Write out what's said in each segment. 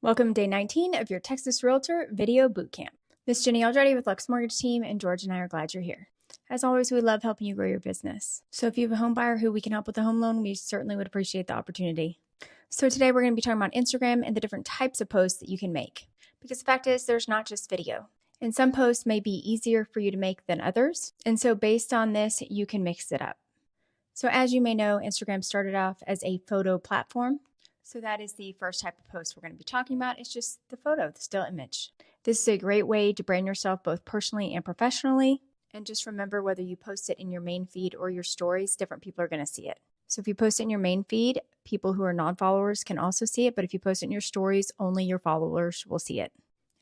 Welcome to day 19 of your Texas Realtor Video Bootcamp. This is Jenny Already with Lux Mortgage Team, and George and I are glad you're here. As always, we love helping you grow your business. So if you have a home buyer who we can help with a home loan, we certainly would appreciate the opportunity. So today we're going to be talking about Instagram and the different types of posts that you can make. Because the fact is, there's not just video. And some posts may be easier for you to make than others. And so based on this, you can mix it up. So as you may know, Instagram started off as a photo platform. So that is the first type of post we're going to be talking about. It's just the photo, the still image. This is a great way to brand yourself both personally and professionally. And just remember, whether you post it in your main feed or your stories, different people are going to see it. So if you post it in your main feed, people who are non-followers can also see it. But if you post it in your stories, only your followers will see it.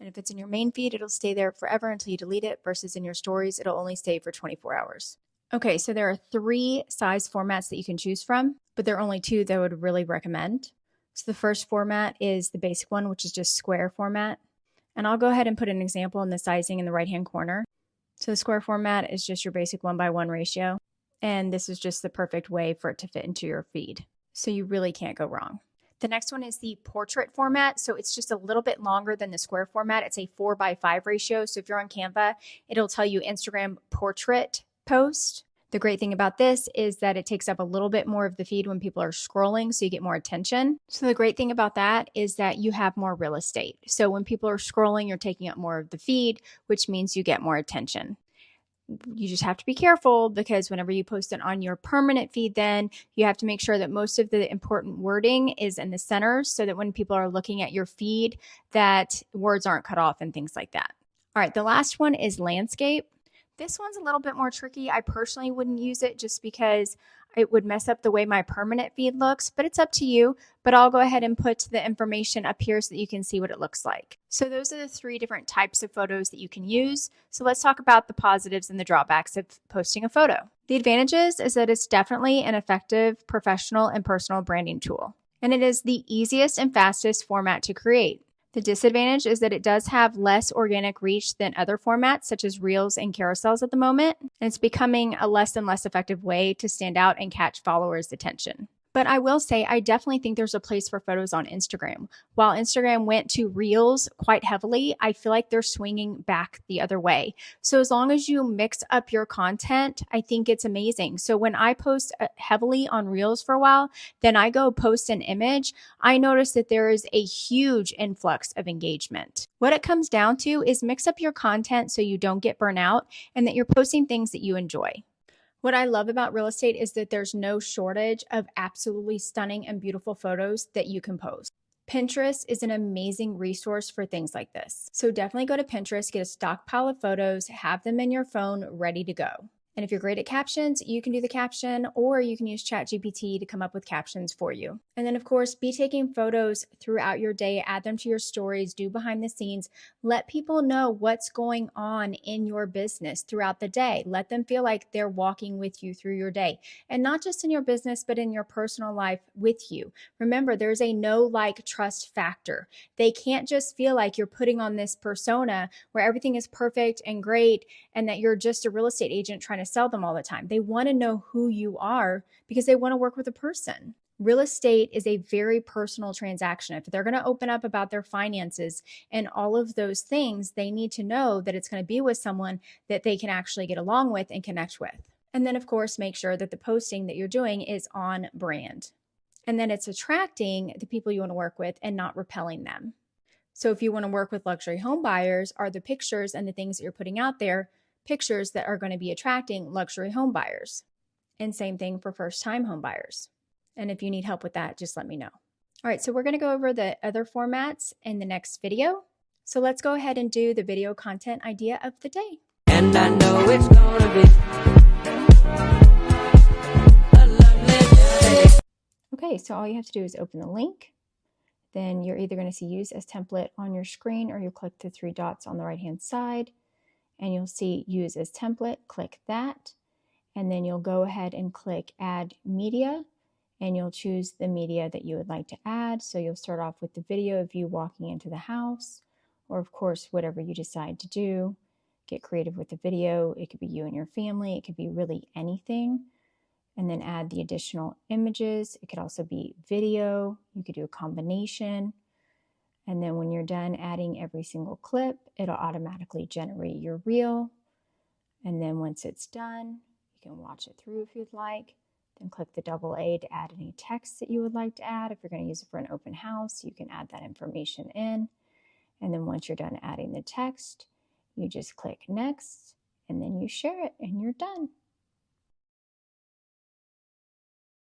And if it's in your main feed, it'll stay there forever until you delete it, versus in your stories, it'll only stay for 24 hours. Okay, so there are 3 size formats that you can choose from, but there are only 2 that I would really recommend. So the first format is the basic one, which is just square format. And I'll go ahead and put an example in the sizing in the right-hand corner. So the square format is just your basic 1:1 ratio. And this is just the perfect way for it to fit into your feed. So you really can't go wrong. The next one is the portrait format. So it's just a little bit longer than the square format. It's a 4:5 ratio. So if you're on Canva, it'll tell you Instagram portrait post. The great thing about this is that it takes up a little bit more of the feed when people are scrolling, so you get more attention. So the great thing about that is that you have more real estate. So when people are scrolling, you're taking up more of the feed, which means you get more attention. You just have to be careful, because whenever you post it on your permanent feed, then you have to make sure that most of the important wording is in the center, so that when people are looking at your feed, that words aren't cut off and things like that. All right, the last one is landscape. This one's a little bit more tricky. I personally wouldn't use it just because it would mess up the way my permanent feed looks, but it's up to you. But I'll go ahead and put the information up here so that you can see what it looks like. So those are the 3 different types of photos that you can use. So let's talk about the positives and the drawbacks of posting a photo. The advantages is that it's definitely an effective professional and personal branding tool. And it is the easiest and fastest format to create. The disadvantage is that it does have less organic reach than other formats, such as Reels and carousels at the moment, and it's becoming a less and less effective way to stand out and catch followers' attention. But I will say, I definitely think there's a place for photos on Instagram. While Instagram went to Reels quite heavily, I feel like they're swinging back the other way. So as long as you mix up your content, I think it's amazing. So when I post heavily on Reels for a while, then I go post an image, I notice that there is a huge influx of engagement. What it comes down to is mix up your content so you don't get burnt out and that you're posting things that you enjoy. What I love about real estate is that there's no shortage of absolutely stunning and beautiful photos that you can post. Pinterest is an amazing resource for things like this. So definitely go to Pinterest, get a stockpile of photos, have them in your phone ready to go. And if you're great at captions, you can do the caption, or you can use ChatGPT to come up with captions for you. And then, of course, be taking photos throughout your day, add them to your stories, do behind the scenes. Let people know what's going on in your business throughout the day. Let them feel like they're walking with you through your day, and not just in your business, but in your personal life with you. Remember, there's a know, like, trust factor. They can't just feel like you're putting on this persona where everything is perfect and great and that you're just a real estate agent trying to sell them all the time. They want to know who you are because they want to work with a person. Real estate is a very personal transaction. If they're going to open up about their finances and all of those things, they need to know that it's going to be with someone that they can actually get along with and connect with. And then, of course, make sure that the posting that you're doing is on brand, and then it's attracting the people you want to work with and not repelling them. So if you want to work with luxury home buyers, are the pictures and the things that you're putting out there pictures that are going to be attracting luxury home buyers? And same thing for first-time home buyers. And if you need help with that, just let me know. All right, so we're going to go over the other formats in the next video. So let's go ahead and do the video content idea of the day. And I know it's gonna be a lovely day. Okay, so all you have to do is open the link. Then you're either going to see use as template on your screen, or you'll click the 3 dots on the right-hand side and you'll see use as template. Click that. And then you'll go ahead and click add media, and you'll choose the media that you would like to add. So you'll start off with the video of you walking into the house, or of course, whatever you decide to do. Get creative with the video. It could be you and your family. It could be really anything. And then add the additional images. It could also be video. You could do a combination. And then when you're done adding every single clip, it'll automatically generate your reel. And then once it's done, you can watch it through if you'd like. Then click the double A to add any text that you would like to add. If you're going to use it for an open house, you can add that information in. And then once you're done adding the text, you just click next and then you share it and you're done.